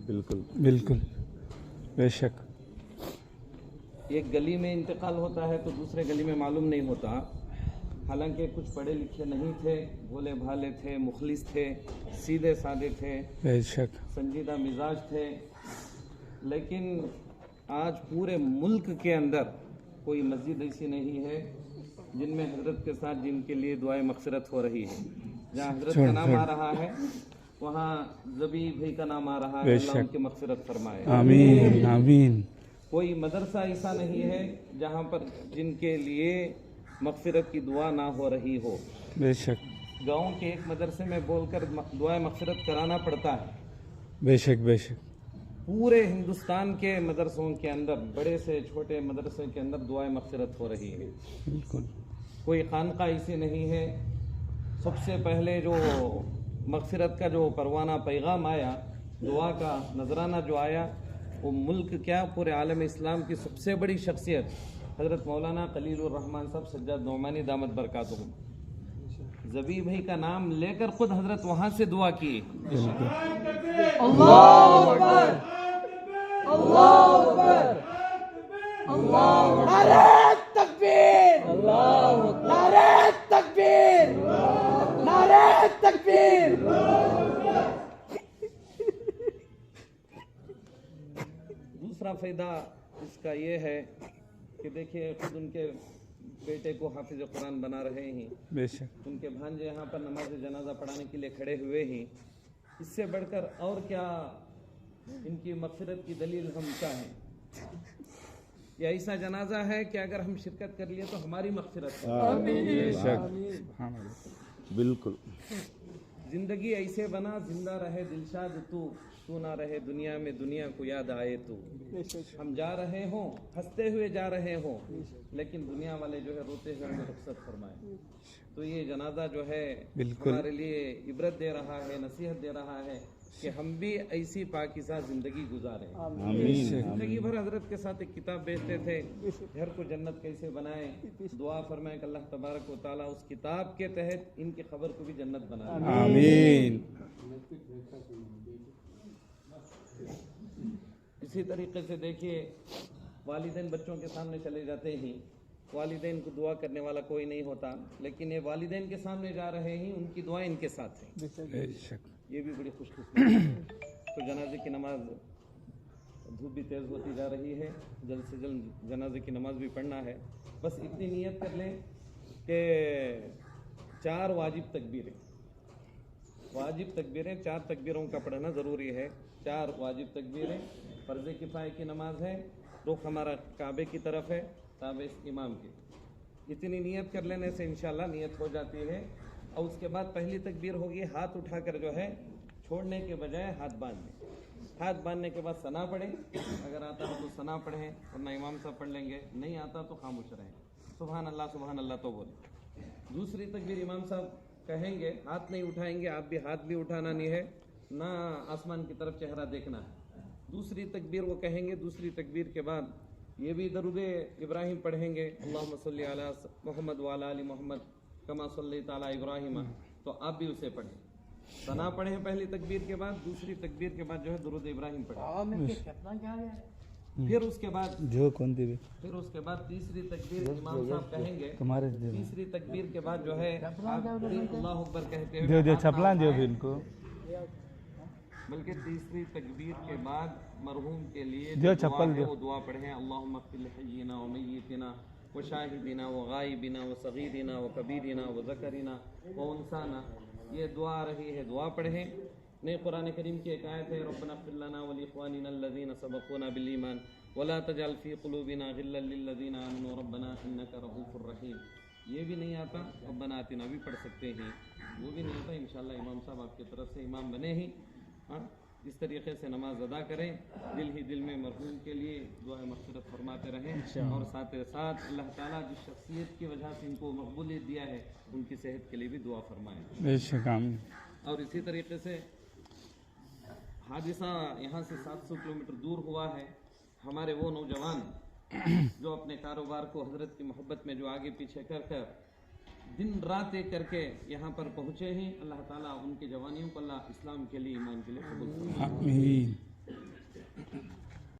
بالکل بالکل بے شک. ایک گلی میں انتقال ہوتا ہے تو دوسرے گلی میں معلوم نہیں ہوتا. حالانکہ کچھ پڑھے لکھے نہیں تھے، بھولے بھالے تھے، مخلص تھے، سیدھے سادے تھے، بے شک. سنجیدہ مزاج تھے، لیکن آج پورے ملک کے اندر کوئی مسجد ایسی نہیں ہے جن میں حضرت کے ساتھ جن کے لیے دعائیں مغفرت ہو رہی ہے. جہاں حضرت کا نام آ رہا ہے وہاں زبی بھائی کا نام آ رہا ہے، اللہ ان کی مغفرت فرمائے. آمین آمین. کوئی مدرسہ ایسا نہیں ہے جہاں پر جن کے لیے مغفرت کی دعا نہ ہو رہی ہو. بے شک گاؤں کے ایک مدرسے میں بول کر دعائیں مغفرت کرانا پڑتا ہے. بے شک بے شک. پورے ہندوستان کے مدرسوں کے اندر، بڑے سے چھوٹے مدرسے کے اندر دعائیں مغفرت ہو رہی ہے. بالکل. کوئی خانقاہ ایسی نہیں ہے. سب سے پہلے جو مغفرت کا جو پروانہ پیغام آیا، دعا کا نذرانہ جو آیا، وہ ملک کیا پورے عالم اسلام کی سب سے بڑی شخصیت حضرت مولانا خلیل الرحمن صاحب سجاد نعمانی دامت برکاتہم، زبی بھائی کا نام لے کر خود حضرت وہاں سے دعا کی. اللہ اکبر، اللہ اکبر، اللہ اکبر، نعرہ تکبیر، اللہ اکبر، نعرہ تکبیر، نعرہ تکبیر. دوسرا فائدہ اس کا یہ ہے کہ دیکھیے خود ان کے بیٹے کو حافظ قرآن بنا رہے ہیں، بے شک. ان کے بھانجے یہاں پر نماز جنازہ پڑھانے کے لیے کھڑے ہوئے ہیں. اس سے بڑھ کر اور کیا ان کی مغفرت کی دلیل ہم چاہیں؟ یہ ایسا جنازہ ہے کہ اگر ہم شرکت کر لیے تو ہماری مغفرت ہے. بے شک. بالکل. زندگی ایسے بنا زندہ رہے دلشاد تو نہ رہے دنیا میں، دنیا کو یاد آئے تو. ہم جا رہے ہوں، ہنستے ہوئے جا رہے ہوں، لیکن دنیا والے جو ہے روتے ہوئے ہمیں رخصت فرمائے. تو یہ جنازہ جو ہے ہمارے لیے عبرت دے رہا ہے، نصیحت دے رہا ہے کہ ہم بھی ایسی پاکیزہ زندگی گزاریں. زندگی بھر حضرت کے ساتھ ایک کتاب بیچتے تھے، گھر کو جنت کیسے بنائیں. دعا فرمائے کہ اللہ تبارک و تعالیٰ اس کتاب کے تحت ان کی خبر کو بھی جنت بنا دے. آمین. اسی طریقے سے دیکھیے، والدین بچوں کے سامنے چلے جاتے ہیں، والدین کو دعا کرنے والا کوئی نہیں ہوتا، لیکن یہ والدین کے سامنے جا رہے ہیں، ان کی دعائیں ان کے ساتھ ہیں. بے شک. یہ بھی بڑی خوش قسمتی ہے. تو جنازے کی نماز، دھوپ بھی تیز ہوتی جا رہی ہے، جلد سے جلد جنازے کی نماز بھی پڑھنا ہے. بس اتنی نیت کر لیں کہ 4 واجب تکبیریں، 4 تکبیروں کا پڑھنا ضروری ہے. 4 واجب تکبیریں. فرض کفایہ کی نماز ہے، رخ ہمارا کعبے کی طرف ہے، تابع امام کی. اتنی نیت کر لینے سے انشاءاللہ نیت ہو جاتی ہے. اور اس کے بعد پہلی تکبیر ہوگی، ہاتھ اٹھا کر جو ہے چھوڑنے کے بجائے ہاتھ باندھنے. ہاتھ باندھنے کے بعد ثنا پڑھیں، اگر آتا ہے تو ثنا پڑھیں، ورنہ امام صاحب پڑھ لیں گے، نہیں آتا تو خاموش رہیں. سبحان اللہ تو بولیں. دوسری تکبیر امام صاحب کہیں گے، ہاتھ نہیں اٹھائیں گے، آپ بھی ہاتھ بھی اٹھانا نہیں ہے، نہ آسمان کی طرف چہرہ دیکھنا ہے. دوسری تکبیر وہ کہیں گے، دوسری تکبیر کے بعد یہ بھی درود ابراہیم پڑھیں گے، اللہم صلی علی محمد وعلی آل محمد کما صلیت علی ابراہیم. تو آپ بھی اسے پڑھیں. ثنا پڑھیں پہلی تکبیر کے بعد، دوسری تکبیر کے بعد جو ہے درود ابراہیم پڑھیں. پھر اس کے بعد تیسری تکبیر امام صاحب کہیں گے. تیسری تکبیر کے بعد جو ہے آپ اللہ اکبر کہتے ہوئے، بلکہ تیسری تکبیر کے بعد مرحوم کے لیے جو دعا ہے وہ دعا پڑھیں، اللہم اغفر لحینا ومیتنا وشاہدنا وغائبنا وصغیرنا وکبیرنا وذکرنا وانثانا. یہ دعا آ رہی ہے، دعا پڑھیں. نئے قرآن کریم کی ایک آیت ہے، ربنا اغفر لنا ولاخواننا الذین سبقونا بالایمان ولا تجعل فی قلوبنا غلا للذین آمنوا ربنا انک رؤوف رحیم. یہ بھی نہیں آتا، ربنا آتنا بھی پڑھ سکتے ہیں. وہ بھی نہیں آتا، انشاءاللہ امام صاحب آپ کی طرف سے امام بنے ہی. اس طریقے سے نماز ادا کریں، دل ہی دل میں مرحوم کے لیے دعا مغفرت فرماتے رہیں، اور ساتھ ساتھ اللہ تعالیٰ جس شخصیت کی وجہ سے ان کو مقبولیت دیا ہے ان کی صحت کے لیے بھی دعا فرمائیں. بے شک. آمین. اور اسی طریقے سے حادثہ یہاں سے 700 کلومیٹر دور ہوا ہے. ہمارے وہ نوجوان جو اپنے کاروبار کو حضرت کی محبت میں جو آگے پیچھے کر کر دن رات ایک کر کے یہاں پر پہنچے ہیں، اللہ تعالیٰ ان کی جوانیوں کو اللہ اسلام کے لیے، ایمان کے لیے قبول فرمائے. آمین.